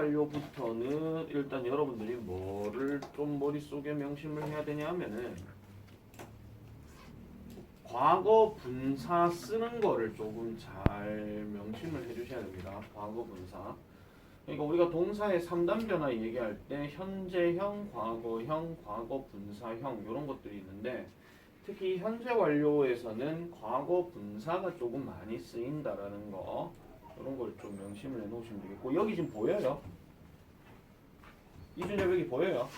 완료부터는 일단 여러분들이 뭐를 좀 머릿속에 명심을 해야 되냐 하면은 과거 분사 쓰는 거를 조금 잘 명심을 해 주셔야 됩니다. 과거 분사. 그러니까 우리가 동사의 3단 변화 얘기할 때 현재형, 과거형, 과거 분사형 이런 것들이 있는데 특히 현재 완료에서는 과거 분사가 조금 많이 쓰인다라는 거 이런 걸 좀 명심을 해 놓으시면 되겠고 여기 지금 보여요? 이준엽 여기 보여요?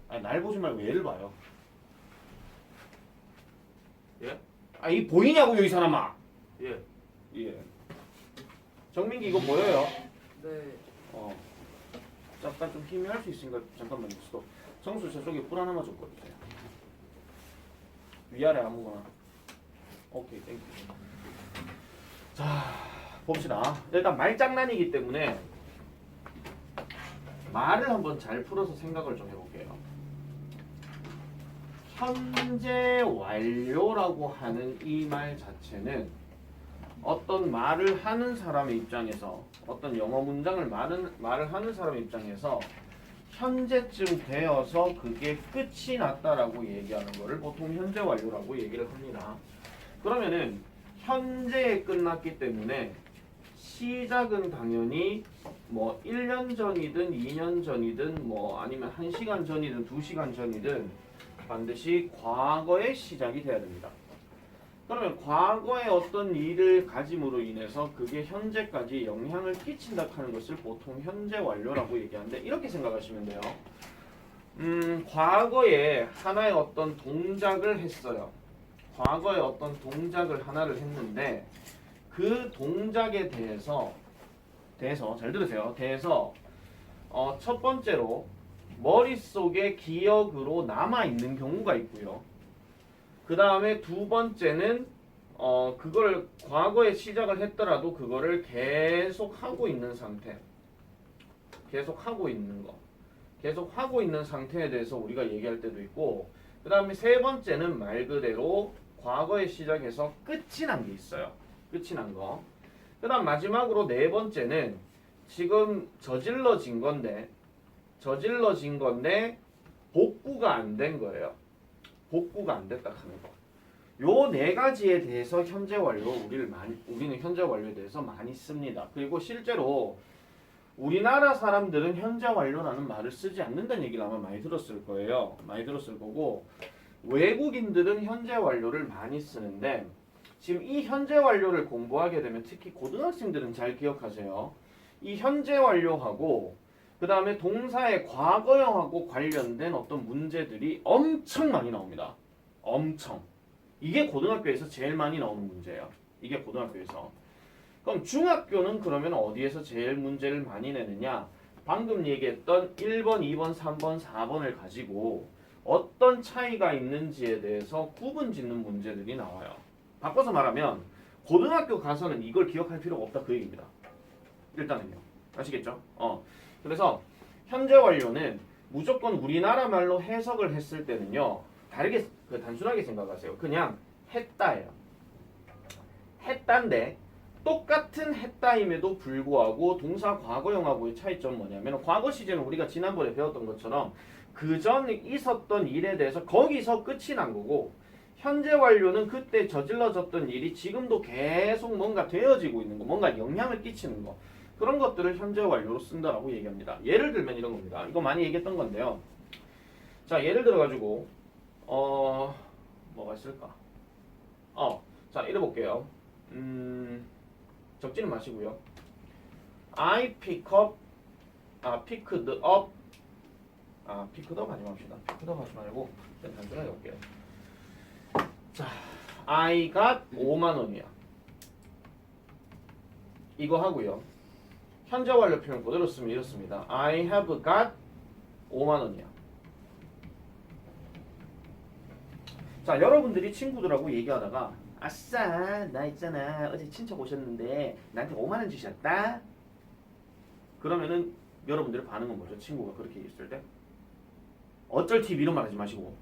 아니 날 보지 말고 얘를 봐요. 예? 아 이 보이냐고요 이 사람아? 예. 예. 정민기 이거 보여요? 네. 잠깐 좀 희미할 수 있으니까 잠깐만요. 스톱. 정수 저쪽에 뿔 하나만 좀 꺼주세요. 위아래 아무거나. 오케이, 땡큐. 자, 봅시다. 일단 말장난이기 때문에 말을 한번 잘 풀어서 생각을 좀 해볼게요. 현재 완료라고 하는 이 말 자체는 어떤 말을 하는 사람의 입장에서 어떤 영어 문장을 말을 하는 사람의 입장에서 현재쯤 되어서 그게 끝이 났다라고 얘기하는 거를 보통 현재 완료라고 얘기를 합니다. 그러면은 현재에 끝났기 때문에 시작은 당연히 뭐 1년 전이든 2년 전이든 뭐 아니면 1시간 전이든 2시간 전이든 반드시 과거에 시작이 돼야 됩니다. 그러면 과거에 어떤 일을 가짐으로 인해서 그게 현재까지 영향을 끼친다 하는 것을 보통 현재 완료라고 얘기하는데 이렇게 생각하시면 돼요. 과거에 하나의 어떤 동작을 했어요. 과거에 어떤 동작을 하나를 했는데 그 동작에 대해서 잘 들으세요. 첫 번째로 머릿속에 기억으로 남아있는 경우가 있고요. 그 다음에 두 번째는 그걸 과거에 시작을 했더라도 그거를 계속 하고 있는 상태. 계속 하고 있는 상태에 대해서 우리가 얘기할 때도 있고 그 다음에 세 번째는 말 그대로 과거에 시작해서 끝이 난 게 있어요. 끝이 난 거. 그 다음 마지막으로 네 번째는 지금 저질러진 건데 복구가 안 된 거예요. 복구가 안 됐다 하는 거. 요 네 가지에 대해서 현재 완료 우리는 현재 완료에 대해서 많이 씁니다. 그리고 실제로 우리나라 사람들은 현재 완료라는 말을 쓰지 않는다는 얘기를 아마 많이 들었을 거예요. 많이 들었을 거고 외국인들은 현재 완료를 많이 쓰는데 지금 이 현재 완료를 공부하게 되면 특히 고등학생들은 잘 기억하세요. 이 현재 완료하고 그 다음에 동사의 과거형하고 관련된 어떤 문제들이 엄청 많이 나옵니다. 엄청. 이게 고등학교에서 제일 많이 나오는 문제예요. 이게 고등학교에서. 그럼 중학교는 그러면 어디에서 제일 문제를 많이 내느냐? 방금 얘기했던 1번, 2번, 3번, 4번을 가지고 어떤 차이가 있는지에 대해서 구분 짓는 문제들이 나와요. 바꿔서 말하면 고등학교 가서는 이걸 기억할 필요가 없다 그 얘기입니다. 일단은요. 아시겠죠? 그래서 현재 완료는 무조건 우리나라 말로 해석을 했을 때는요. 다르게 단순하게 생각하세요. 그냥 했다예요. 했다인데 똑같은 했다임에도 불구하고 동사 과거형하고의 차이점은 뭐냐면 과거 시제는 우리가 지난번에 배웠던 것처럼 그 전 있었던 일에 대해서 거기서 끝이 난 거고 현재 완료는 그때 저질러졌던 일이 지금도 계속 뭔가 되어지고 있는 거, 뭔가 영향을 끼치는 거 그런 것들을 현재 완료로 쓴다라고 얘기합니다. 예를 들면 이런 겁니다. 이거 많이 얘기했던 건데요. 자, 예를 들어가지고 뭐가 있을까? 자, 이래 볼게요. 적지는 마시고요. I picked up picked up 하지 맙시다. picked up 하지 말고 그냥 단순하게 볼게요. 자, I got 5만 원이야. 이거 하고요. 현재 완료 표현 그대로 쓰면 이렇습니다. I have got 5만 원이야. 자, 여러분들이 친구들하고 얘기하다가 아싸, 나 있잖아. 어제 친척 오셨는데 나한테 5만 원 주셨다. 그러면은 여러분들의 반응은 뭐죠? 친구가 그렇게 얘기했을 때? 어쩔 TV 이런 말 하지 마시고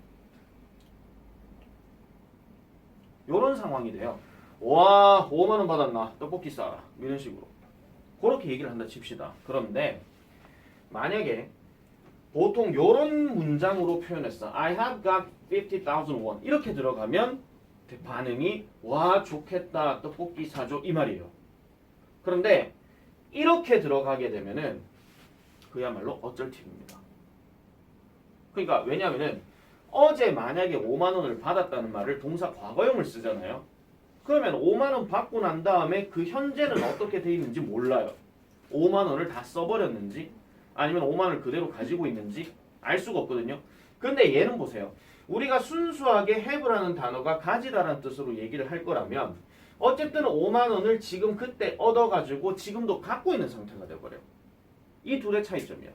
요런 상황이 돼요. 와, 5만 원 받았나? 떡볶이 싸라. 이런 식으로. 그렇게 얘기를 한다 칩시다. 그런데 만약에 보통 요런 문장으로 표현했어. I have got 50,000 won. 이렇게 들어가면 반응이 와 좋겠다 떡볶이 사줘 이 말이에요. 그런데 이렇게 들어가게 되면은 그야말로 어쩔 팁입니다. 그러니까 왜냐하면은 어제 만약에 5만 원을 받았다는 말을 동사 과거형을 쓰잖아요. 그러면 5만 원 받고 난 다음에 그 현재는 어떻게 돼 있는지 몰라요. 5만 원을 다 써버렸는지 아니면 5만 원을 그대로 가지고 있는지 알 수가 없거든요. 근데 얘는 보세요. 우리가 순수하게 have라는 단어가 가지다라는 뜻으로 얘기를 할 거라면 어쨌든 5만 원을 지금 그때 얻어가지고 지금도 갖고 있는 상태가 돼버려요. 이 둘의 차이점이야.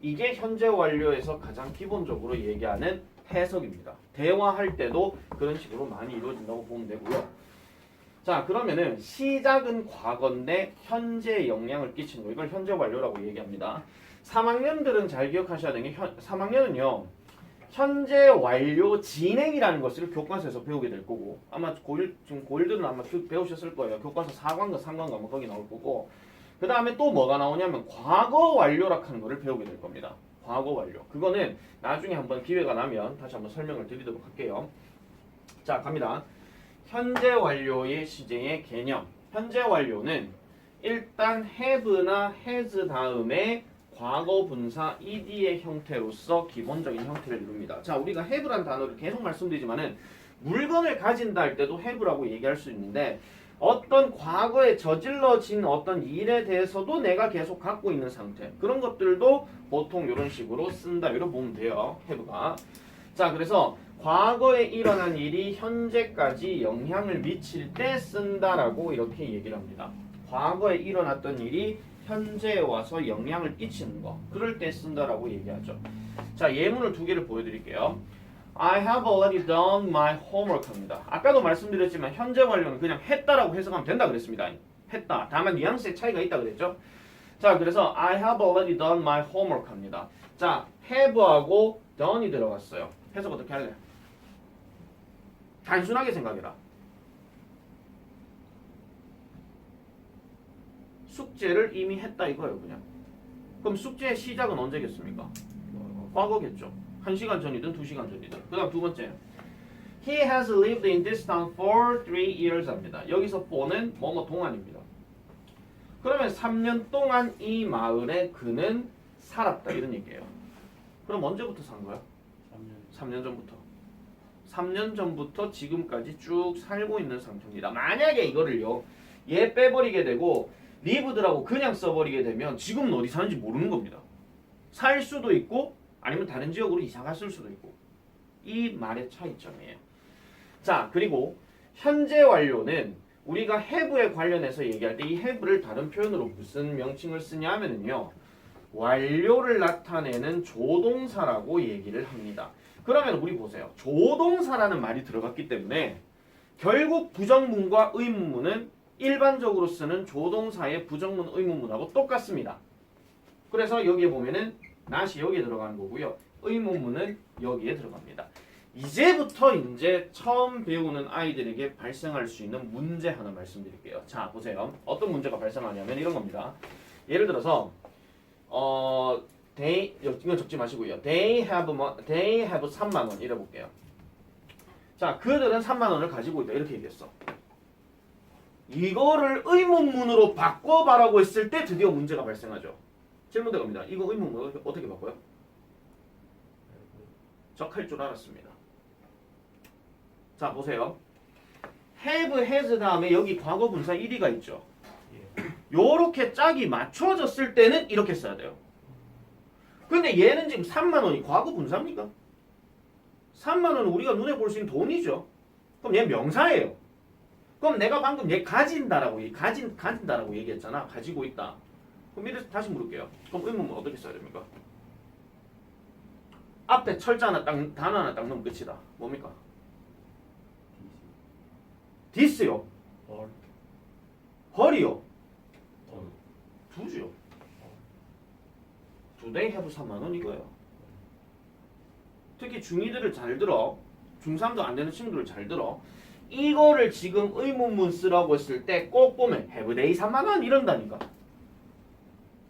이게 현재 완료에서 가장 기본적으로 얘기하는 해석입니다. 대화할 때도 그런 식으로 많이 이루어진다고 보면 되고요. 자 그러면은 시작은 과거인데 현재에 영향을 끼치는 거 이걸 현재 완료라고 얘기합니다. 3학년들은 잘 기억하셔야 되는 게 3학년은요. 현재 완료 진행이라는 것을 교과서에서 배우게 될 거고 아마 지금 고1들은 아마 배우셨을 거예요. 교과서 4과인가 3과인가 뭐 거기 나올 거고 그 다음에 또 뭐가 나오냐면 과거 완료라고 하는 거를 배우게 될 겁니다. 과거 완료. 그거는 나중에 한번 기회가 나면 다시 한번 설명을 드리도록 할게요. 자 갑니다. 현재 완료의 시제의 개념. 현재 완료는 일단 have나 has 다음에 과거 분사 ed의 형태로서 기본적인 형태를 이룹니다. 자, 우리가 have라는 단어를 계속 말씀드리지만은 물건을 가진다 할 때도 have라고 얘기할 수 있는데 어떤 과거에 저질러진 어떤 일에 대해서도 내가 계속 갖고 있는 상태. 그런 것들도 보통 이런 식으로 쓴다. 이렇게 보면 돼요. have가. 자, 그래서 과거에 일어난 일이 현재까지 영향을 미칠 때 쓴다라고 이렇게 얘기를 합니다. 과거에 일어났던 일이 현재에 와서 영향을 끼치는 거. 그럴 때 쓴다라고 얘기하죠. 자, 예문을 두 개를 보여드릴게요. I have already done my homework 합니다. 아까도 말씀드렸지만 현재 완료는 그냥 했다라고 해석하면 된다 그랬습니다. 했다. 다만 뉘앙스의 차이가 있다 그랬죠. 자, 그래서 I have already done my homework 합니다. 자, have하고 done이 들어갔어요. 해석 어떻게 할래? 단순하게 생각해라. 숙제를 이미 했다 이거예요 그냥. 그럼 숙제의 시작은 언제겠습니까? 과거겠죠. 1시간 전이든 2시간 전이든. 그 다음 두 번째. He has lived in this town for 3 years 합니다. 여기서 for는 뭐뭐 동안입니다. 그러면 3년 동안 이 마을에 그는 살았다 이런 얘기예요. 그럼 언제부터 산 거야? 3년 전부터. 3년 전부터 지금까지 쭉 살고 있는 상태입니다. 만약에 이거를요. 얘 빼버리게 되고 lived라고 그냥 써버리게 되면 지금은 어디 사는지 모르는 겁니다. 살 수도 있고 아니면 다른 지역으로 이사 갔을 수도 있고 이 말의 차이점이에요. 자 그리고 현재 완료는 우리가 have에 관련해서 얘기할 때 이 have를 다른 표현으로 무슨 명칭을 쓰냐 하면은요. 완료를 나타내는 조동사라고 얘기를 합니다. 그러면 우리 보세요. 조동사라는 말이 들어갔기 때문에 결국 부정문과 의문문은 일반적으로 쓰는 조동사의 부정문, 의문문하고 똑같습니다. 그래서 여기에 보면은 not이 여기에 들어가는 거고요. 의문문은 여기에 들어갑니다. 이제부터 이제 처음 배우는 아이들에게 발생할 수 있는 문제 하나 말씀드릴게요. 자, 보세요. 어떤 문제가 발생하냐면 이런 겁니다. 예를 들어서 이거 적지 마시고요. They have 3만 원 이래 볼게요. 자, 그들은 3만 원을 가지고 있다 이렇게 얘기했어. 이거를 의문문으로 바꿔봐라고 했을 때 드디어 문제가 발생하죠. 질문 들어갑니다. 이거 의문문 어떻게 바꿔요? 적할 줄 알았습니다. 자 보세요. have, has 다음에 여기 과거 분사 1위가 있죠. 요렇게 짝이 맞춰졌을 때는 이렇게 써야 돼요. 근데 얘는 지금 3만 원이 과거 분사입니까? 3만 원은 우리가 눈에 볼 수 있는 돈이죠. 그럼 얘 명사예요. 그럼 내가 방금 얘 가진다라고 얘기했잖아. 가지고 있다. 그럼 이래서 다시 물을게요. 그럼 의문문 어떻게 써야 됩니까? 앞에 철자 하나 딱 단어 하나 딱 넣으면 끝이다. 뭡니까? this요. 헐이요. 두죠. Do they have 3만 원 이거예요. 특히 중2들을 잘 들어. 중3도 안 되는 친구들을 잘 들어. 이거를 지금 의문문 쓰라고 했을 때 꼭 보면 have they 3만 원 이런다니까.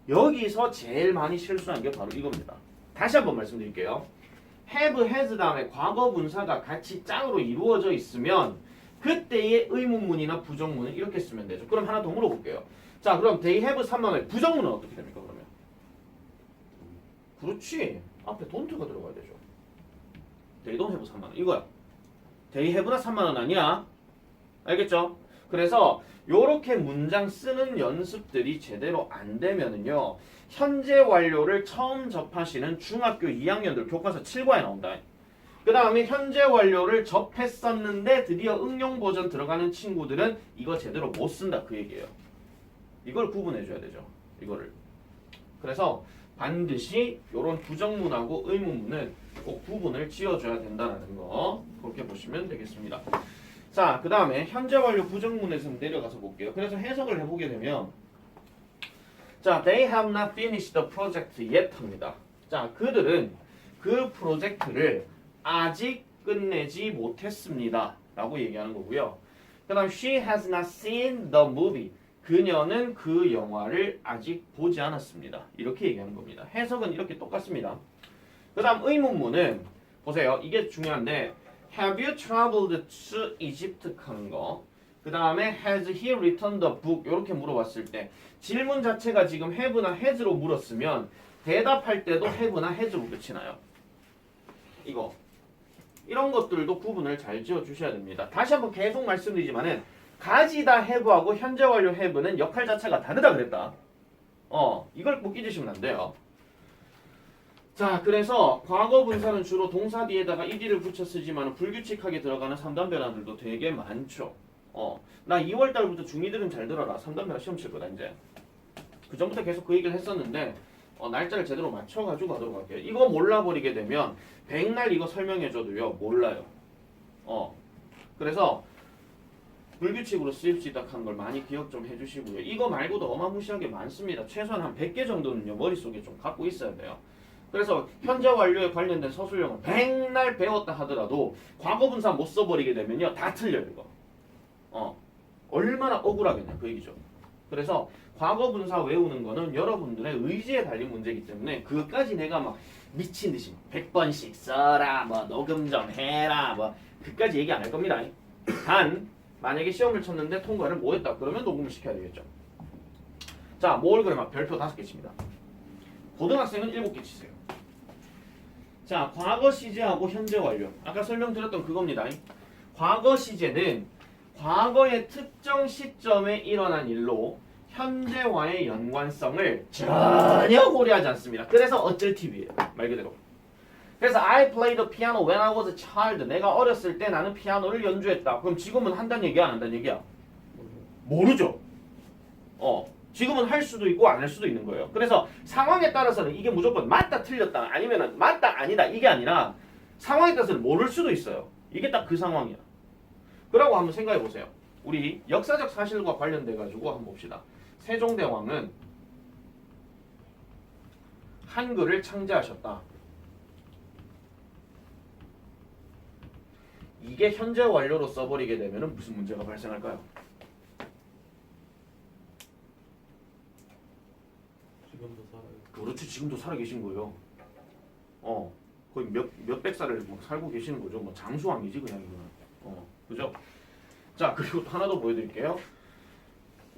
여기서 제일 많이 실수한 게 바로 이겁니다. 다시 한번 말씀드릴게요. have, has 다음에 과거 분사가 같이 짝으로 이루어져 있으면 그때의 의문문이나 부정문은 이렇게 쓰면 되죠. 그럼 하나 더 물어볼게요. 자, 그럼 they have 3만 원 부정문은 어떻게 됩니까 그러면? 그렇지. 앞에 don't가 들어가야 되죠. they don't have 3만 원 이거야. they have나 3만 원 아니야. 알겠죠? 그래서 요렇게 문장 쓰는 연습들이 제대로 안 되면은요. 현재 완료를 처음 접하시는 중학교 2학년들 교과서 7과에 나온다. 그 다음에 현재 완료를 접했었는데 드디어 응용 버전 들어가는 친구들은 이거 제대로 못 쓴다 그 얘기예요. 이걸 구분해 줘야 되죠. 이거를. 그래서 반드시 요런 부정문하고 의문문은 꼭 구분을 지어줘야 된다는 거 그렇게 보시면 되겠습니다. 자, 그 다음에 현재 완료 부정문에서 내려가서 볼게요. 그래서 해석을 해보게 되면 자, they have not finished the project yet 합니다. 자, 그들은 그 프로젝트를 아직 끝내지 못했습니다 라고 얘기하는 거고요. 그 다음 she has not seen the movie. 그녀는 그 영화를 아직 보지 않았습니다. 이렇게 얘기하는 겁니다. 해석은 이렇게 똑같습니다. 그 다음 의문문은 보세요. 이게 중요한데 Have you traveled to Egypt 하는 거. 그 다음에 Has he written the book? 이렇게 물어봤을 때 질문 자체가 지금 have나 has로 물었으면 대답할 때도 have나 has로 끝이 나요. 이거. 이런 것들도 구분을 잘 지어주셔야 됩니다. 다시 한번 계속 말씀드리지만은 가지다 have하고 현재 완료 have는 역할 자체가 다르다 그랬다. 이걸 꼭 잊으시면 안 돼요. 자, 그래서 과거 분사는 주로 동사 뒤에다가 ed를 붙여 쓰지만 불규칙하게 들어가는 3단 변화들도 되게 많죠. 나 2월 달부터 중2들은 잘 들어라. 3단 변화 시험 칠 거다 이제. 그 전부터 계속 그 얘기를 했었는데 날짜를 제대로 맞춰가지고 하도록 할게요. 이거 몰라버리게 되면 백날 이거 설명해줘도요 몰라요. 그래서 불규칙으로 쓰일 수 있다 하는 걸 많이 기억 좀 해주시고요. 이거 말고도 어마무시하게 많습니다. 최소한 한 100개 정도는요 머릿속에 좀 갖고 있어야 돼요. 그래서 현재 완료에 관련된 서술형을 백날 배웠다 하더라도 과거 분사 못 써버리게 되면요 다 틀려요 이거. 얼마나 억울하겠냐 그 얘기죠. 그래서 과거 분사 외우는 거는 여러분들의 의지에 달린 문제이기 때문에 그것까지 내가 막 미친 듯이 100번씩 써라 뭐 녹음 좀 해라 뭐 그까지 얘기 안 할 겁니다. 단 만약에 시험을 쳤는데 통과를 못 했다 그러면 녹음을 시켜야 되겠죠. 자, 뭘 그러면 별표 5개 칩니다. 고등학생은 7개 치세요. 자, 과거 시제하고 현재 완료. 아까 설명드렸던 그겁니다. 과거 시제는 과거의 특정 시점에 일어난 일로 현재와의 연관성을 전혀 고려하지 않습니다. 그래서 어쩔 팁이에요. 말 그대로. 그래서 I played the piano when I was a child. 내가 어렸을 때 나는 피아노를 연주했다. 그럼 지금은 한다는 얘기야 안 한다는 얘기야? 모르죠. 지금은 할 수도 있고 안 할 수도 있는 거예요. 그래서 상황에 따라서는 이게 무조건 맞다 틀렸다 아니면은 맞다 아니다 이게 아니라 상황에 따라서는 모를 수도 있어요. 이게 딱 그 상황이야. 그러고 한번 생각해 보세요. 우리 역사적 사실과 관련돼 가지고 한번 봅시다. 세종대왕은 한글을 창제하셨다. 이게 현재 완료로 써버리게 되면 무슨 문제가 발생할까요? 지금도 살아요. 그렇지, 지금도 살아계신 거예요. 거의 몇백 살을 막 살고 계시는 거죠. 뭐 장수왕이지 그냥 이거는. 그죠? 자, 그리고 또 하나 더 보여드릴게요.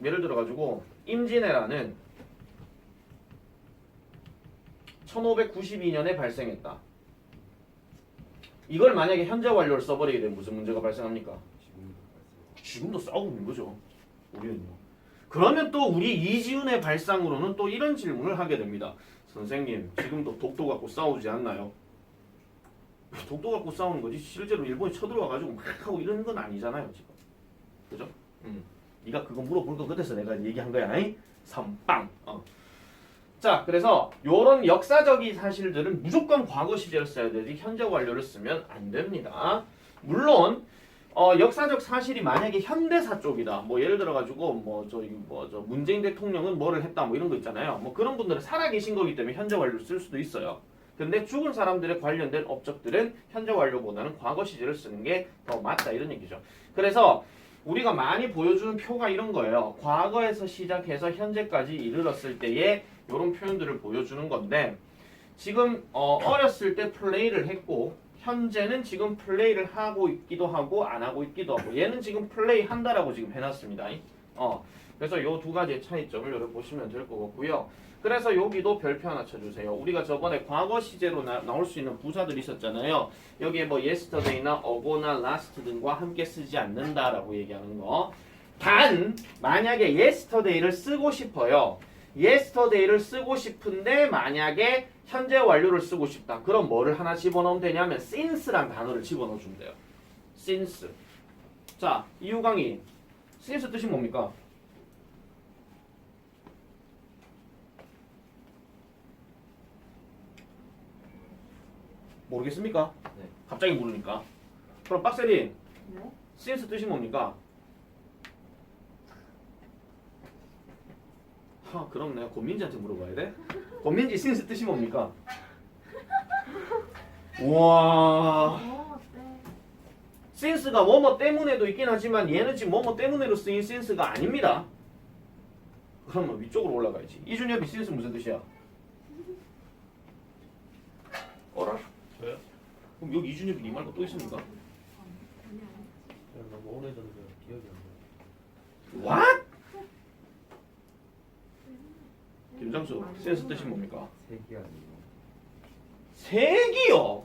예를 들어가지고 임진왜란은 1592년에 발생했다. 이걸 만약에 현재 완료를 써버리게 되면 무슨 문제가 발생합니까? 지금도 싸우고 있는 거죠. 우리는요. 그러면 또 우리 이지훈의 발상으로는 또 이런 질문을 하게 됩니다. 선생님, 지금도 독도 갖고 싸우지 않나요? 독도 갖고 싸우는 거지 실제로 일본이 쳐들어와가지고 막 하고 이러는 건 아니잖아요 지금. 그죠? 네가 그거 물어볼 것 같아서 내가 얘기한 거야. 선빵. 자, 그래서 요런 역사적인 사실들은 무조건 과거 시제를 써야 되지 현재 완료를 쓰면 안 됩니다. 물론 역사적 사실이 만약에 현대사 쪽이다. 뭐 예를 들어 가지고 저 문재인 대통령은 뭐를 했다 뭐 이런 거 있잖아요. 뭐 그런 분들은 살아 계신 거기 때문에 현재 완료를 쓸 수도 있어요. 근데 죽은 사람들에 관련된 업적들은 현재 완료보다는 과거 시제를 쓰는 게 더 맞다 이런 얘기죠. 그래서 우리가 많이 보여주는 표가 이런 거예요. 과거에서 시작해서 현재까지 이르렀을 때의 이런 표현들을 보여주는 건데 지금 어렸을 때 플레이를 했고 현재는 지금 플레이를 하고 있기도 하고 안 하고 있기도 하고 얘는 지금 플레이 한다라고 지금 해놨습니다. 그래서 이 두 가지의 차이점을 여러분 보시면 될 것 같고요. 그래서 여기도 별표 하나 쳐주세요. 우리가 저번에 과거 시제로 나올 수 있는 부사들이 있었잖아요. 여기에 뭐 yesterday나 ago나 last 등과 함께 쓰지 않는다라고 얘기하는 거. 단 만약에 yesterday를 쓰고 싶어요. yesterday를 쓰고 싶은데 만약에 현재 완료를 쓰고 싶다. 그럼 뭐를 하나 집어넣으면 되냐면 since란 단어를 집어넣어 주면 돼요. since. 자, 이유강의 since 뜻이 뭡니까? 모르겠습니까? 네. 갑자기 모르니까. 그럼 빡세린 네? since 뜻이 뭡니까? 하, 그럼 내가 권민지한테 물어봐야 돼? 권민지 since 뜻이 뭡니까? 우와. 네. since가 뭐뭐 때문에도 있긴 하지만 얘는 지금 뭐뭐 때문에로 쓰인 since가 아닙니다. 그러면 위쪽으로 올라가야지. 이준엽이 since 무슨 뜻이야? 어라? 저요? 그럼 여기 이준엽이 니 말고 또 있습니까? 제가 너무 오래전에 기억이 안 나요. What? 김장수 since 뜻이 뭡니까? 색이 아니고 색이요?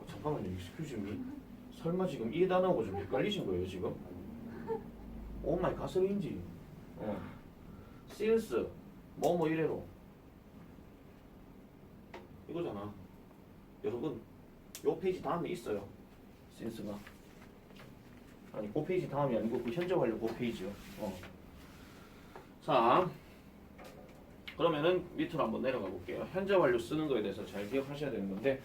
잠깐만요. excuse me. 설마 지금 이 단어하고 좀 헷갈리신 거예요 지금? 오 마이 가스레인지. since 뭐 이래로 이거잖아. 여러분 요 페이지 다음에 있어요. since가 아니 그 페이지 다음이 아니고 그 현재 완료 그 페이지요. 자 그러면은 밑으로 한번 내려가 볼게요. 현재 완료 쓰는 거에 대해서 잘 기억하셔야 되는 건데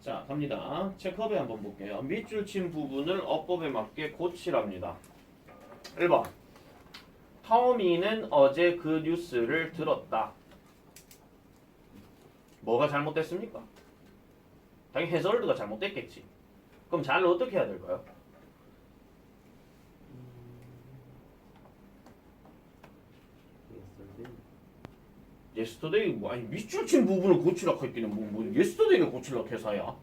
자 갑니다. 체크업에 한번 볼게요. 밑줄 친 부분을 어법에 맞게 고치랍니다. 1번 터미는 어제 그 뉴스를 들었다. 뭐가 잘못됐습니까? 당연히 해설드가 잘못됐겠지. 그럼 잘 어떻게 해야 될까요? yesterday 뭐 아니 밑줄 친 부분을 고치라고 했더니 뭐 yesterday를 고치라고 해서야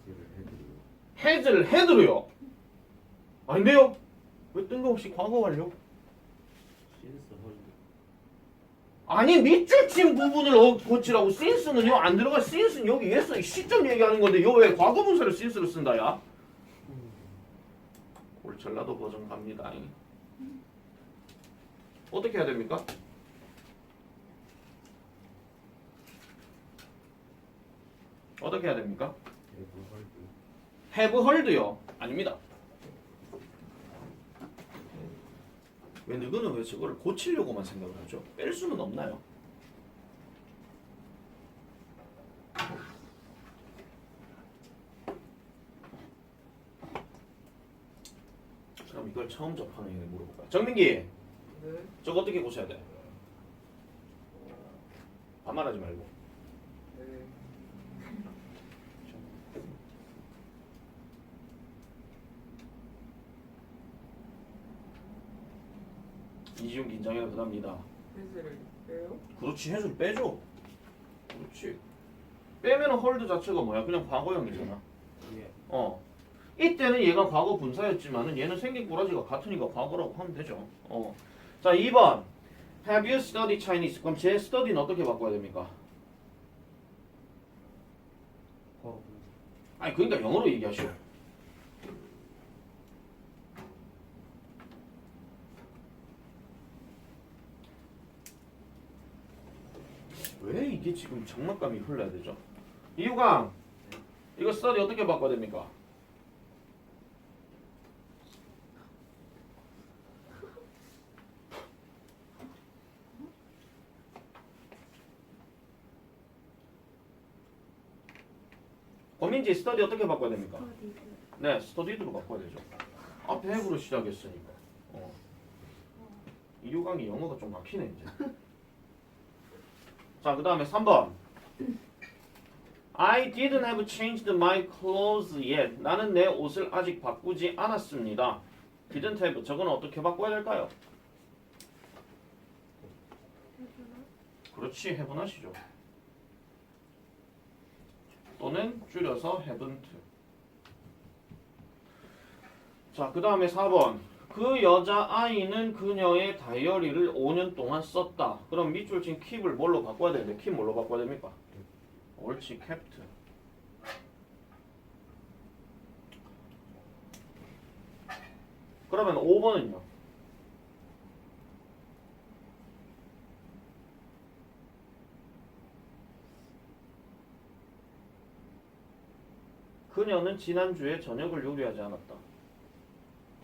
해지를 해드리고 has를 head로요. 아닌데요? 왜 뜬금없이 과거 완료? 신스 헐드. 아니 밑줄 친 부분을 고치라고 since는요 안 들어가. since는 여기 yes 시점 얘기하는 건데 요 왜 과거 분사를 since로 쓴다 야? 오늘 전라도 버전 갑니다. 어떻게 해야 됩니까? 어떻게 해야 됩니까? 해부 헐드 have heard요? 아닙니다. 왜 너희는 왜 저거를 고치려고만 생각을 하죠? 뺄 수는 없나요? 그럼 이걸 처음 접하는 애에게 물어볼까요? 정민기, 네. 저거 어떻게 고쳐야 돼? 반말하지 말고. 네. 이지훈 긴장해서 그답니다. 해지를 빼요? 그렇지, 해줄 빼줘. 그렇지. 빼면은 헐드 자체가 뭐야? 그냥 과거형이잖아. 예. 이때는 얘가 과거 분사였지만은 얘는 생긴 꼬라지가 같으니까 과거라고 하면 되죠. 자, 2번. Have you studied Chinese? 그럼 제 study는 어떻게 바꿔야 됩니까? 과거. 아니, 그러니까 영어로 얘기하시오. 왜 이게 지금 장난감이 흘러야 되죠? 이유가 이거 study 어떻게 바꿔야 됩니까? 고민지 study 어떻게 바꿔야 됩니까? 네, studied로 바꿔야 되죠. 앞에 have로 시작했으니까. 이유강이 영어가 좀 막히네 이제. 자, 그 다음에 3번. I didn't have changed my clothes yet. 나는 내 옷을 아직 바꾸지 않았습니다. didn't have. 저건 어떻게 바꿔야 될까요? 그렇지, have not이죠. 또는 줄여서 haven't. 자, 그 다음에 4번. 그 여자 아이는 그녀의 다이어리를 5년 동안 썼다. 그럼 밑줄 친 keep을 뭘로 바꿔야 되는데 keep 뭘로 바꿔야 됩니까? 옳지, kept. 그러면 5번은요? 그녀는 지난주에 저녁을 요리하지 않았다.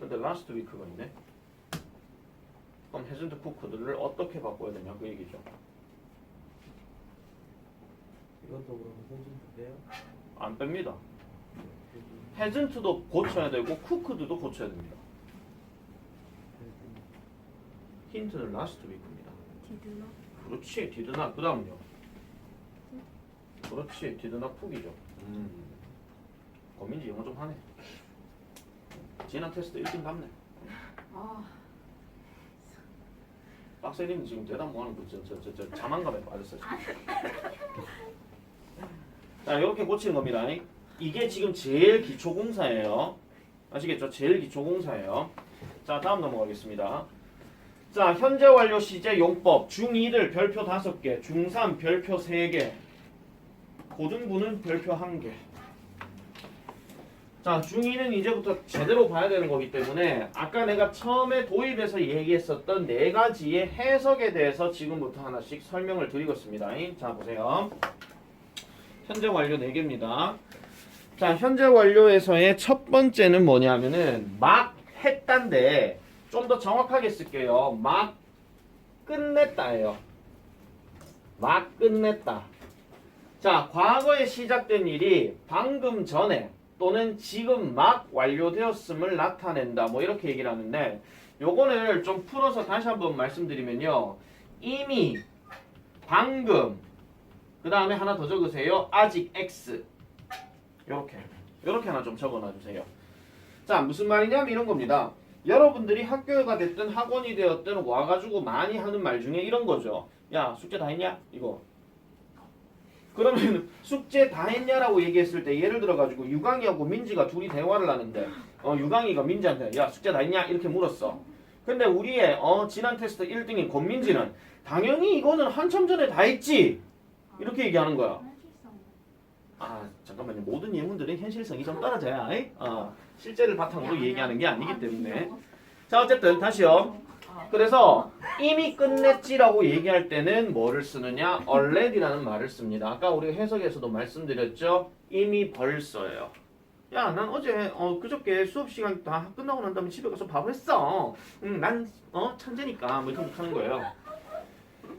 근데 last week가 있네. 그럼 hasn't cooked를 어떻게 바꿔야 되냐 그 얘기죠. 이것도 그러면 선생님 빼요? 안 뺍니다. hasn't도 고쳐야 되고 cooked도 고쳐야 됩니다. 힌트는 last week입니다. 디드나 그렇지, did not. 그 다음요. 그렇지, did not cook이죠. 고민지 영어 좀 하네. 지난 테스트 1등 답네. 아 박세림 지금 대답 뭐하는 거 저 자만감에 빠졌어 지금. 자, 이렇게 고치는 겁니다. 이게 지금 제일 기초 공사예요. 아시겠죠? 제일 기초 공사예요. 자, 다음 넘어가겠습니다. 자, 현재 완료 시제 용법. 중2들 별표 5개, 중3 별표 3개, 고등부는 별표 1개. 자, 중2는 이제부터 제대로 봐야 되는 거기 때문에 아까 내가 처음에 도입에서 얘기했었던 4가지의 해석에 대해서 지금부터 하나씩 설명을 드리겠습니다. 자, 보세요. 현재 완료 4개입니다. 자, 현재 완료에서의 첫 번째는 뭐냐면은 막 했단데 좀 더 정확하게 쓸게요. 막 끝냈다예요. 막 끝냈다. 자, 과거에 시작된 일이 방금 전에 또는 지금 막 완료되었음을 나타낸다. 뭐 이렇게 얘기를 하는데 요거를 좀 풀어서 다시 한번 말씀드리면요. 이미, 방금, 그 다음에 하나 더 적으세요. 아직 X. 요렇게 하나 좀 적어놔주세요. 자, 무슨 말이냐면 이런 겁니다. 여러분들이 학교가 됐든 학원이 되었든 와가지고 많이 하는 말 중에 이런 거죠. 야, 숙제 다 했냐? 이거. 그러면 숙제 다 했냐라고 얘기했을 때 예를 들어가지고 유강이하고 민지가 둘이 대화를 하는데 유강이가 민지한테 야, 숙제 다 했냐? 이렇게 물었어. 근데 우리의 지난 테스트 1등인 권민지는 당연히 이거는 한참 전에 다 했지. 이렇게 얘기하는 거야. 아, 잠깐만요. 모든 예문들은 현실성이 좀 떨어져야 실제를 바탕으로 얘기하는 게 아니기 때문에. 자, 어쨌든 다시요. 그래서 이미 끝냈지라고 얘기할 때는 뭐를 쓰느냐? already라는 말을 씁니다. 아까 우리가 해석에서도 말씀드렸죠? 이미 벌써예요. 야, 난 어제 그저께 수업 시간 다 끝나고 난 다음에 집에 가서 밥을 했어. 난 천재니까 뭐 이렇게 하는 거예요.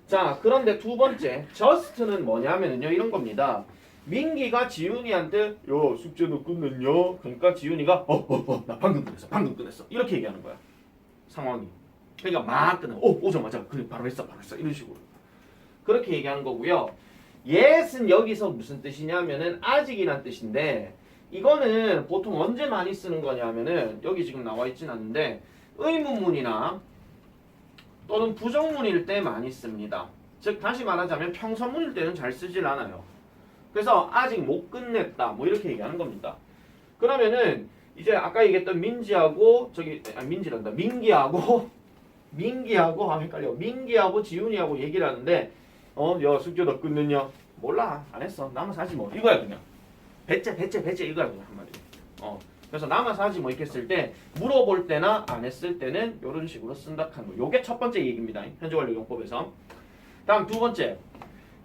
자, 그런데 두 번째 just는 뭐냐면요 이런 겁니다. 민기가 지훈이한테 야, 숙제 너 끝냈냐? 그러니까 지훈이가 나 방금 끝냈어 이렇게 얘기하는 거야. 상황이. 그러니까 막 끝내. 오자마자 그래 바로 했어 이런 식으로 그렇게 얘기하는 거고요. yet은 여기서 무슨 뜻이냐면은 아직이란 뜻인데 이거는 보통 언제 많이 쓰는 거냐면은 여기 지금 나와 있진 않는데 의문문이나 또는 부정문일 때 많이 씁니다. 즉 다시 말하자면 평서문일 때는 잘 쓰질 않아요. 그래서 아직 못 끝냈다 뭐 이렇게 얘기하는 겁니다. 그러면은 이제 아까 얘기했던 민지하고 민기하고 헷갈려. 민기하고 지훈이하고 얘기를 하는데 야, 숙제 다 끝냈냐? 몰라, 안 했어. 남아서 하지 뭐. 이거야 그냥. 배째 이거야 그냥 한마디로. 그래서 남아서 하지 뭐 이렇게 쓸 때 물어볼 때나 안 했을 때는 이런 식으로 쓴다 하는 거. 요게 첫 번째 얘기입니다. 현재 완료 용법에서. 다음 두 번째.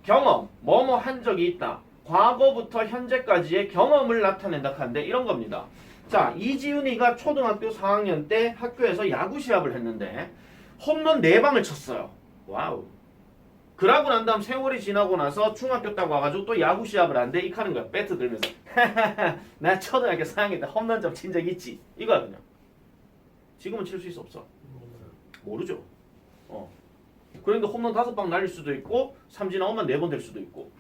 경험. 뭐뭐 한 적이 있다. 과거부터 현재까지의 경험을 나타낸다 하는데 이런 겁니다. 자, 이지훈이가 초등학교 4학년 때 학교에서 야구 시합을 했는데 홈런 4방을 쳤어요. 와우. 그러고 난 다음 세월이 지나고 나서 중학교 딱 와가지고 또 야구 시합을 하는데 이 하는 거야. 배트 들면서 나 초등학교 4학년 때 홈런 좀 친 적 있지. 이거야 그냥. 지금은 칠 수 있어 없어? 모르죠. 그런데 홈런 5방 날릴 수도 있고 삼진 아웃만 4번 될 수도 있고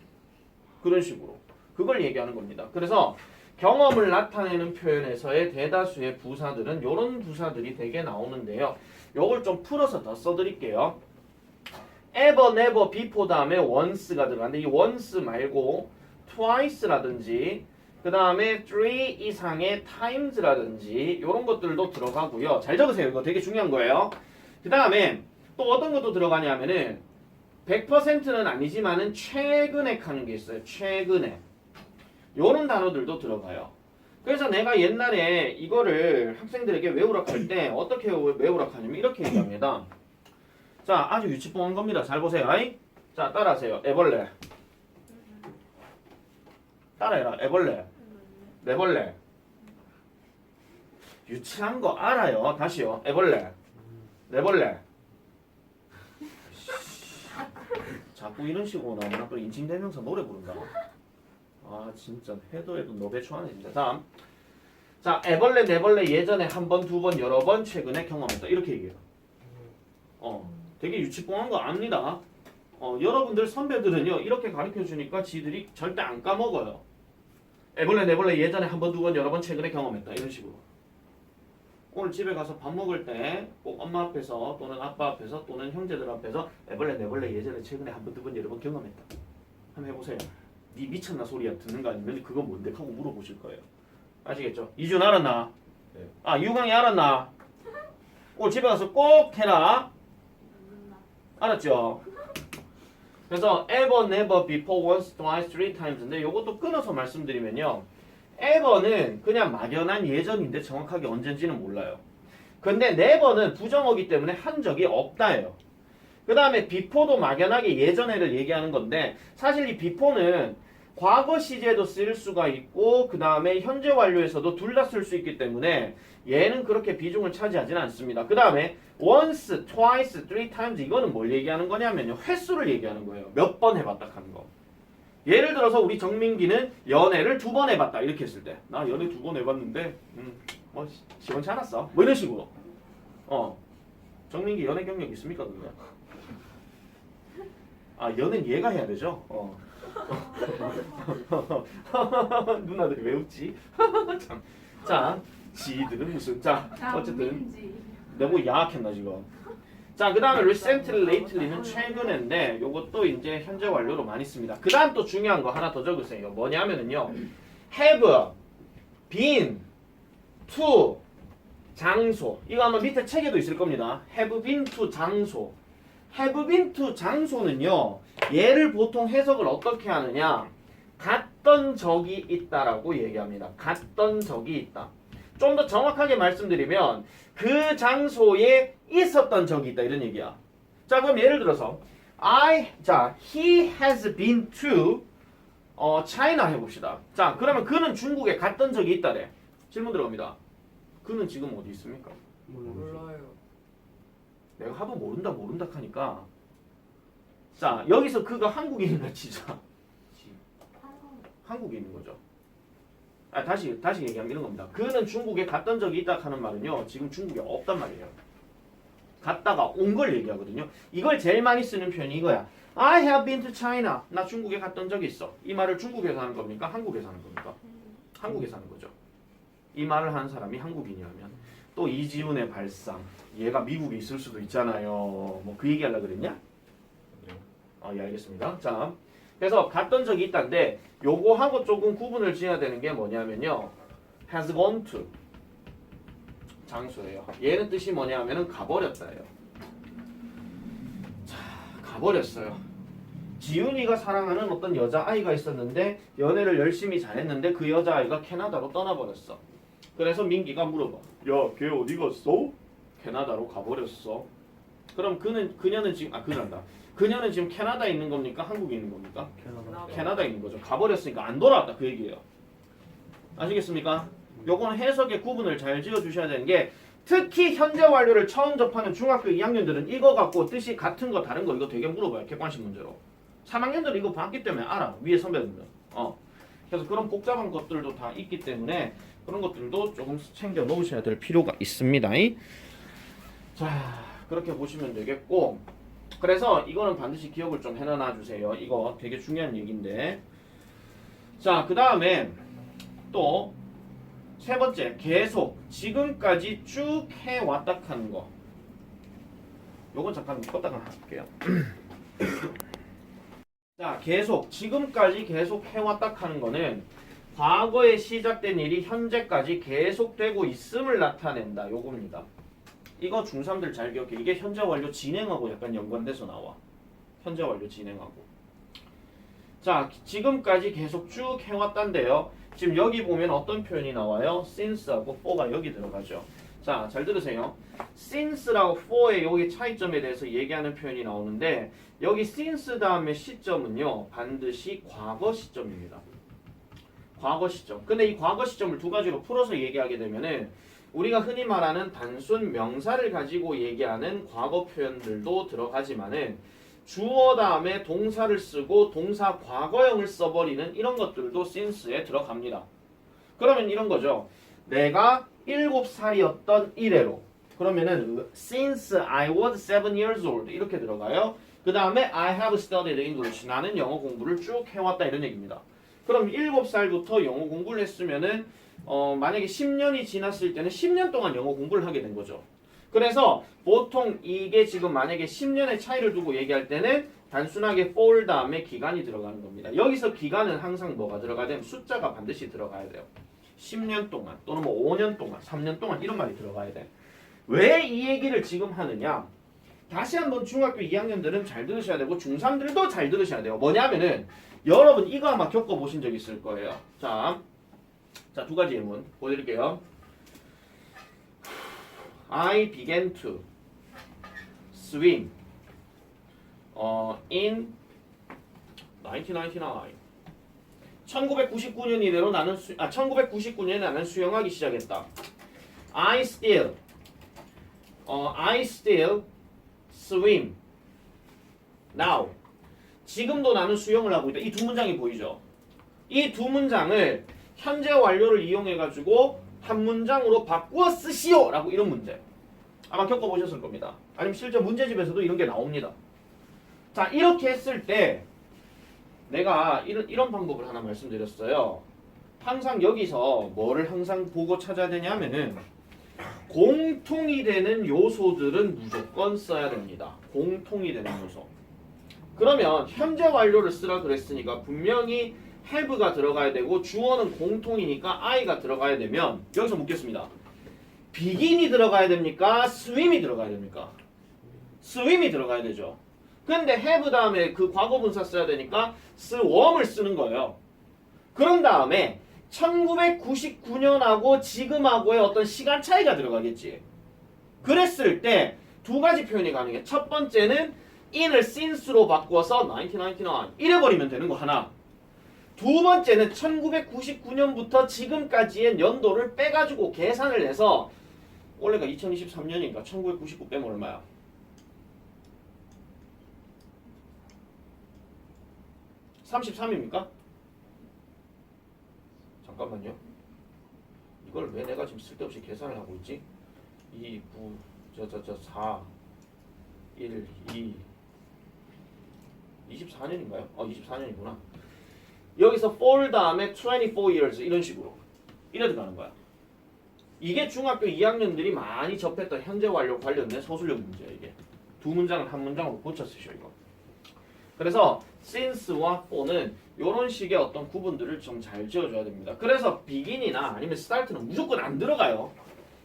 그런 식으로. 그걸 얘기하는 겁니다. 그래서 경험을 나타내는 표현에서의 대다수의 부사들은 이런 부사들이 되게 나오는데요. 요걸 좀 풀어서 더 써드릴게요. ever, never, before 다음에 once가 들어가는데 이 once 말고 twice라든지 그 다음에 three 이상의 times라든지 이런 것들도 들어가고요. 잘 적으세요. 이거 되게 중요한 거예요. 그 다음에 또 어떤 것도 들어가냐면은 100%는 아니지만은 최근에 하는 게 있어요. 최근에. 요런 단어들도 들어가요. 그래서 내가 옛날에 이거를 학생들에게 외우라 할 때 어떻게 외우라 하냐면 이렇게 얘기합니다. 자, 아주 유치뽕한 겁니다. 잘 보세요. 아이? 자, 따라하세요. 애벌레. 따라해라. 애벌레. 내벌레. 유치한 거 알아요. 다시요. 애벌레. 내벌레. 자꾸 이런 식으로 나오면 또 인칭대명사 노래 부른다. 아 진짜 해도 너배 초안해 진짜. 다음. 자, 애벌레 내벌레 예전에 한 번, 두 번, 여러 번 최근에 경험했다. 이렇게 얘기해요. 되게 유치뽕한 거 압니다. 여러분들 선배들은요 이렇게 가르쳐 주니까 지들이 절대 안 까먹어요. 애벌레 내벌레 예전에 한 번, 두 번, 여러 번 최근에 경험했다. 이런 식으로. 오늘 집에 가서 밥 먹을 때 꼭 엄마 앞에서 또는 아빠 앞에서 또는 형제들 앞에서 애벌레 내벌레 예전에 최근에 한 번, 두 번, 여러 번 경험했다. 한번 해보세요. 니 미쳤나 소리야 듣는 거 아니면 그거 뭔데 하고 물어보실 거예요. 아시겠죠? 이준 알았나? 네. 아 유강이 알았나? 오늘 집에 가서 꼭 해라. 알았죠? 그래서 ever, never, before, once, twice, three times인데 이것도 끊어서 말씀드리면요. ever는 그냥 막연한 예전인데 정확하게 언젠지는 몰라요. 근데 never는 부정어기 때문에 한 적이 없다예요. 그 다음에 before도 막연하게 예전에를 얘기하는 건데 사실 이 before는 과거 시제도 쓸 수가 있고 그 다음에 현재 완료에서도 둘 다 쓸 수 있기 때문에 얘는 그렇게 비중을 차지하지는 않습니다. 그 다음에 once, twice, three times 이거는 뭘 얘기하는 거냐면요. 횟수를 얘기하는 거예요. 몇 번 해봤다 하는 거. 예를 들어서 우리 정민기는 연애를 2번 해봤다 이렇게 했을 때 나 연애 2번 해봤는데 뭐 시원치 않았어. 뭐 이런 식으로. 정민기 연애 경력 있습니까 그러면? 아 연애는 얘가 해야 되죠? 누나들이 왜 웃지? 참. 자, 지들은 무슨 자 어쨌든 너무 야학했나 지금. 자, 그 다음에 recently, lately는 최근인데 요것도 이제 현재 완료로 많이 씁니다. 그 다음 또 중요한 거 하나 더 적으세요. 뭐냐면은요. have been to 장소. 이거 아마 밑에 책에도 있을 겁니다. have been to 장소. have been to 장소는요. 얘를 보통 해석을 어떻게 하느냐. 갔던 적이 있다라고 얘기합니다. 갔던 적이 있다. 좀 더 정확하게 말씀드리면 그 장소에 있었던 적이 있다 이런 얘기야. 자, 그럼 예를 들어서 he has been to China 해봅시다. 자, 그러면 그는 중국에 갔던 적이 있다래. 질문 들어갑니다. 그는 지금 어디 있습니까? 몰라요. 내가 하도 모른다 하니까 자, 여기서 그가 한국에 있는가 치자. 한국에 있는 거죠. 다시 얘기하면 이런 겁니다. 그는 중국에 갔던 적이 있다 하는 말은요. 지금 중국에 없단 말이에요. 갔다가 온 걸 얘기하거든요. 이걸 제일 많이 쓰는 표현이 이거야. I have been to China. 나 중국에 갔던 적이 있어. 이 말을 중국에서 하는 겁니까? 한국에서 하는 겁니까? 한국에서 하는 거죠. 이 말을 하는 사람이 한국인이라면 또 이지훈의 발상. 얘가 미국에 있을 수도 있잖아요. 뭐 그 얘기 하려고 그랬냐? 예, 알겠습니다. 자, 그래서 갔던 적이 있다는데 요거하고 조금 구분을 지어야 되는 게 뭐냐면요. has gone to 장소예요. 얘는 뜻이 뭐냐면은 가버렸다예요. 자, 가버렸어요. 지훈이가 사랑하는 어떤 여자아이가 있었는데 연애를 열심히 잘했는데 그 여자아이가 캐나다로 떠나버렸어. 그래서 민기가 물어봐. 야, 걔 어디 갔어? 캐나다로 가버렸어. 그럼 그녀는 지금 캐나다에 있는 겁니까? 한국에 있는 겁니까? 캐나다에 있는 거죠. 가버렸으니까 안 돌아왔다 그 얘기예요. 아시겠습니까? 요거는 해석의 구분을 잘 지어주셔야 되는 게 특히 현재 완료를 처음 접하는 중학교 2학년들은 이거 갖고 뜻이 같은 거 다른 거 이거 되게 물어봐요. 객관식 문제로. 3학년들은 이거 봤기 때문에 알아. 위에 선배들은. 그래서 그런 복잡한 것들도 다 있기 때문에 그런 것들도 조금 챙겨 놓으셔야 될 필요가 있습니다. 자, 그렇게 보시면 되겠고 그래서 이거는 반드시 기억을 좀 해놔 주세요. 이거 되게 중요한 얘기인데 자, 그 다음에 또 세 번째, 계속 지금까지 쭉 해왔다 하는 거. 요건 잠깐 껐다가 할게요. 자, 계속 지금까지 계속 해왔다 하는 거는 과거에 시작된 일이 현재까지 계속되고 있음을 나타낸다. 요겁니다. 이거 중3들 잘 기억해. 이게 현재 완료 진행하고 약간 연관돼서 나와. 현재 완료 진행하고. 자, 지금까지 계속 쭉 해왔단데요. 지금 여기 보면 어떤 표현이 나와요? since하고 for가 여기 들어가죠. 자, 잘 들으세요. since라고 for의 여기 차이점에 대해서 얘기하는 표현이 나오는데 여기 since 다음에 시점은요. 반드시 과거 시점입니다. 과거 시점. 근데 이 과거 시점을 두 가지로 풀어서 얘기하게 되면은 우리가 흔히 말하는 단순 명사를 가지고 얘기하는 과거 표현들도 들어가지만은 주어 다음에 동사를 쓰고 동사 과거형을 써버리는 이런 것들도 since에 들어갑니다. 그러면 이런 거죠. 내가 7살이었던 이래로. 그러면은 since I was 7 years old 이렇게 들어가요. 그 다음에 I have studied English. 나는 영어 공부를 쭉 해왔다 이런 얘기입니다. 그럼 7살부터 영어 공부를 했으면은 만약에 10년이 지났을 때는 10년 동안 영어 공부를 하게 된 거죠. 그래서 보통 이게 지금 만약에 10년의 차이를 두고 얘기할 때는 단순하게 for 다음에 기간이 들어가는 겁니다. 여기서 기간은 항상 뭐가 들어가야 되면 숫자가 반드시 들어가야 돼요. 10년 동안 또는 뭐 5년 동안 3년 동안 이런 말이 들어가야 돼. 왜 이 얘기를 지금 하느냐? 다시 한번 중학교 2학년들은 잘 들으셔야 되고 중3들도 잘 들으셔야 돼요. 뭐냐면은 여러분 이거 아마 겪어보신 적 있을 거예요. 자, 두 가지 예문 보여드릴게요. I began to swim in 1999. 1999년 이래로 나는 1999년에 나는 수영하기 시작했다. I still swim now. 지금도 나는 수영을 하고 있다. 이 두 문장이 보이죠? 이 두 문장을 현재 완료를 이용해 가지고 한 문장으로 바꾸어 쓰시오 라고 이런 문제 아마 겪어보셨을 겁니다. 아니면 실제 문제집에서도 이런 게 나옵니다. 자, 이렇게 했을 때 내가 이런 방법을 하나 말씀드렸어요. 항상 여기서 뭐를 항상 보고 찾아야 되냐면은 공통이 되는 요소들은 무조건 써야 됩니다. 공통이 되는 요소. 그러면 현재 완료를 쓰라 그랬으니까 분명히 have가 들어가야 되고 주어는 공통이니까 I가 들어가야 되면 여기서 묻겠습니다. begin이 들어가야 됩니까? swim이 들어가야 됩니까? swim이 들어가야 되죠. 근데 have 다음에 그 과거분사 써야 되니까 swam을 쓰는 거예요. 그런 다음에 1999년하고 지금하고의 어떤 시간 차이가 들어가겠지. 그랬을 때 두 가지 표현이 가능해. 첫 번째는 in을 since로 바꿔서 1999 이래버리면 되는 거 하나. 두 번째는 1999년부터 지금까지의 연도를 빼가지고 계산을 해서 원래가 2023년이니까 1999 빼면 얼마야? (33입니까) 잠깐만요. 이걸 왜 내가 지금 쓸데없이 계산을 하고 있지? 2, 9, 4, 1, 2 24년인가요? 24년이구나. 여기서 for 다음에 24 years 이런 식으로 이래 가는 거야. 이게 중학교 2학년들이 많이 접했던 현재 완료 관련된 서술형 문제야. 이게 두 문장을 한 문장으로 고쳐 쓰셔 이거. 그래서 since와 for는 이런 식의 어떤 구분들을 좀 잘 지어줘야 됩니다. 그래서 begin이나 아니면 start는 무조건 안 들어가요.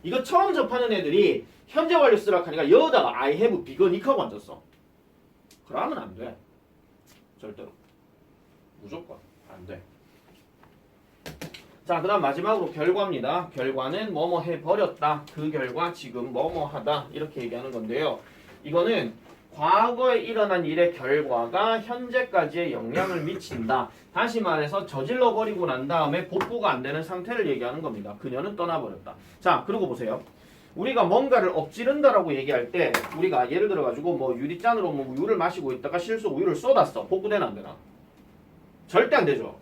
이거 처음 접하는 애들이 현재 완료 쓰라고 하니까 여기다가 I have begun 하고 앉았어. 그러면 안 돼. 절대로. 무조건 안 돼. 자, 그 다음 마지막으로 결과입니다. 결과는 뭐뭐 해버렸다. 그 결과 지금 뭐뭐 하다. 이렇게 얘기하는 건데요. 이거는 과거에 일어난 일의 결과가 현재까지의 영향을 미친다. 다시 말해서 저질러버리고 난 다음에 복구가 안 되는 상태를 얘기하는 겁니다. 그녀는 떠나버렸다. 자, 그리고 보세요. 우리가 뭔가를 엎지른다라고 얘기할 때 우리가 예를 들어가지고 뭐 유리잔으로 뭐 우유를 마시고 있다가 실수 우유를 쏟았어. 복구되나 안 되나? 절대 안 되죠.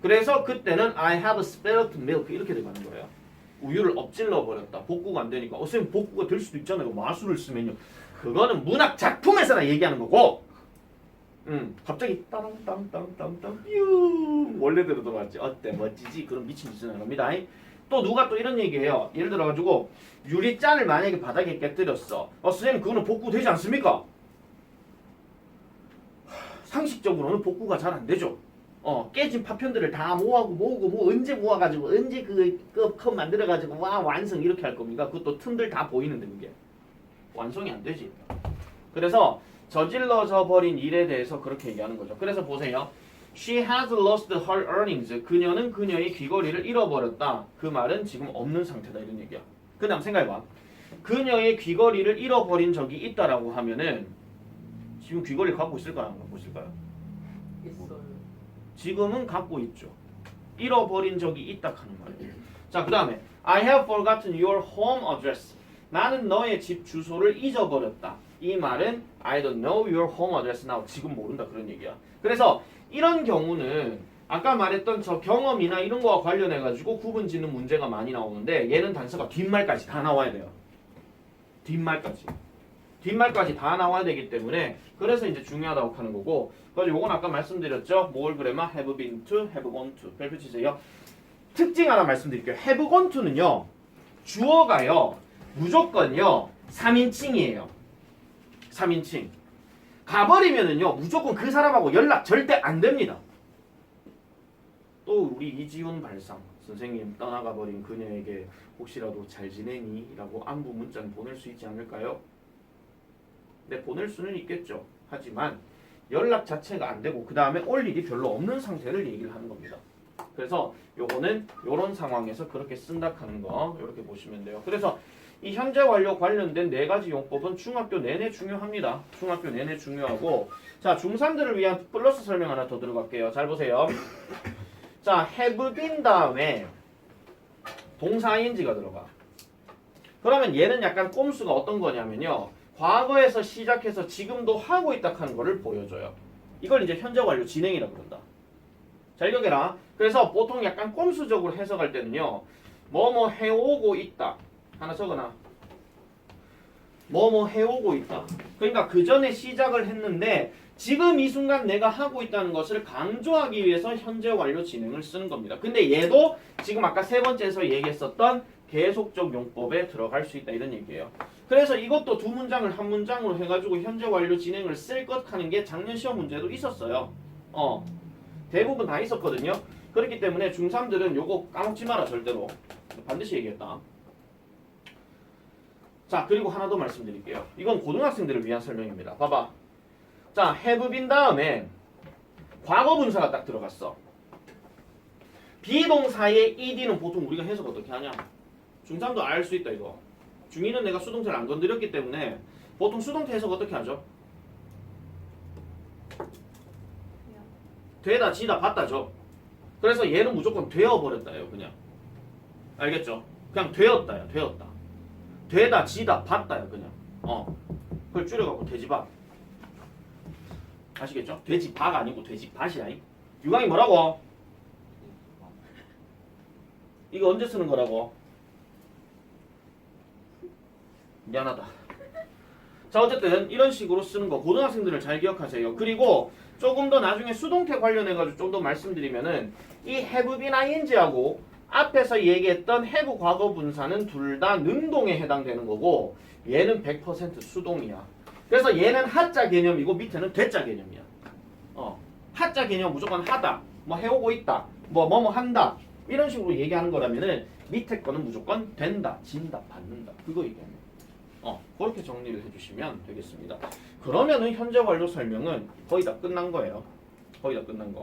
그래서 그때는 I have spilled milk 이렇게 들어가는 거예요. 우유를 엎질러 버렸다. 복구가 안 되니까. 선생님 복구가 될 수도 있잖아요. 마술을 쓰면요. 그거는 문학 작품에서나 얘기하는 거고, 갑자기 땅땅땅땅땅 뾰 원래대로 돌아왔지. 어때 멋지지? 그럼 미친 짓은 안 합니다. 또 누가 또 이런 얘기해요. 예를 들어가지고 유리잔을 만약에 바닥에 깨뜨렸어. 선생님 그거는 복구 되지 않습니까? 상식적으로는 복구가 잘 안 되죠. 깨진 파편들을 다 모으고 뭐 언제 모아가지고 언제 컵 만들어가지고 와 완성 이렇게 할 겁니까? 그것도 틈들 다 보이는데 그게 완성이 안 되지. 그래서 저질러져 버린 일에 대해서 그렇게 얘기하는 거죠. 그래서 보세요. She has lost her earnings. 그녀는 그녀의 귀걸이를 잃어버렸다. 그 말은 지금 없는 상태다 이런 얘기야. 그 다음 생각해봐. 그녀의 귀걸이를 잃어버린 적이 있다라고 하면은 지금 귀걸이 갖고 있을까요? 안 갖고 있을까요? 있어요. 지금은 갖고 있죠. 잃어버린 적이 있다 하는 말이에요. 자, 그 다음에 I have forgotten your home address. 나는 너의 집 주소를 잊어버렸다. 이 말은 I don't know your home address now. 지금 모른다 그런 얘기야. 그래서 이런 경우는 아까 말했던 저 경험이나 이런 거와 관련해 가지고 구분 짓는 문제가 많이 나오는데 얘는 단서가 뒷말까지 다 나와야 돼요. 뒷말까지 다 나와야 되기 때문에 그래서 이제 중요하다고 하는 거고. 그래서 요건 아까 말씀드렸죠. 뭘 그래마 have been to, have gone to. 별표 치세요. 특징 하나 말씀드릴게요. have gone to는요. 주어가요. 무조건요. 3인칭이에요. 3인칭. 가버리면은요. 무조건 그 사람하고 연락 절대 안 됩니다. 또 우리 이지훈 발상. 선생님 떠나가버린 그녀에게 혹시라도 잘 지내니? 라고 안부 문자는 보낼 수 있지 않을까요? 네, 보낼 수는 있겠죠. 하지만 연락 자체가 안 되고 그 다음에 올 일이 별로 없는 상태를 얘기를 하는 겁니다. 그래서 요거는 요런 상황에서 그렇게 쓴다 하는 거 이렇게 보시면 돼요. 그래서 이 현재 완료 관련된 4가지 용법은 중학교 내내 중요합니다. 중학교 내내 중요하고 자 중3들을 위한 플러스 설명 하나 더 들어갈게요. 잘 보세요. 자 have been 다음에 동사 ing가 들어가. 그러면 얘는 약간 꼼수가 어떤 거냐면요. 과거에서 시작해서 지금도 하고 있다 하는 거를 보여줘요. 이걸 이제 현재 완료 진행이라고 그런다. 잘 기억해라. 그래서 보통 약간 꼼수적으로 해석할 때는요. 뭐뭐 해오고 있다. 하나 적어놔. 뭐뭐 해오고 있다. 그러니까 그 전에 시작을 했는데 지금 이 순간 내가 하고 있다는 것을 강조하기 위해서 현재 완료 진행을 쓰는 겁니다. 근데 얘도 지금 아까 세 번째에서 얘기했었던 계속적 용법에 들어갈 수 있다 이런 얘기예요. 그래서 이것도 두 문장을 한 문장으로 해가지고 현재 완료 진행을 쓸 것 하는 게 작년 시험 문제도 있었어요. 대부분 다 있었거든요. 그렇기 때문에 중3들은 요거 까먹지 마라 절대로. 반드시 얘기했다. 자 그리고 하나 더 말씀드릴게요. 이건 고등학생들을 위한 설명입니다. 봐봐. 자 have been 다음에 과거 분사가 딱 들어갔어. 비동사의 ed는 보통 우리가 해석 어떻게 하냐. 중3도 알 수 있다 이거. 중2는 내가 수동태를 안 건드렸기 때문에 보통 수동태 해석 어떻게 하죠? 되다 지다 봤다죠. 그래서 얘는 무조건 되어버렸다예요. 그냥 알겠죠? 그냥 되었다야. 되었다. 되다 지다 봤다야. 그냥 그걸 줄여갖고 돼지밥. 아시겠죠? 돼지밥 아니고 돼지밭이야. 유광이 뭐라고? 이거 언제 쓰는 거라고? 미안하다. 자 어쨌든 이런 식으로 쓰는 거 고등학생들을 잘 기억하세요. 그리고 조금 더 나중에 수동태 관련해가지고 좀 더 말씀드리면은 이 have been ing하고 앞에서 얘기했던 have 과거 분사는 둘 다 능동에 해당되는 거고 얘는 100% 수동이야. 그래서 얘는 하자 개념이고 밑에는 되자 개념이야. 하자 개념 무조건 하다, 뭐 해오고 있다, 뭐뭐 한다 이런 식으로 얘기하는 거라면은 밑에 거는 무조건 된다, 진다, 받는다 그거 얘기하는. 그렇게 정리를 해주시면 되겠습니다. 그러면은 현재 완료 설명은 거의 다 끝난 거예요. 거의 다 끝난 거.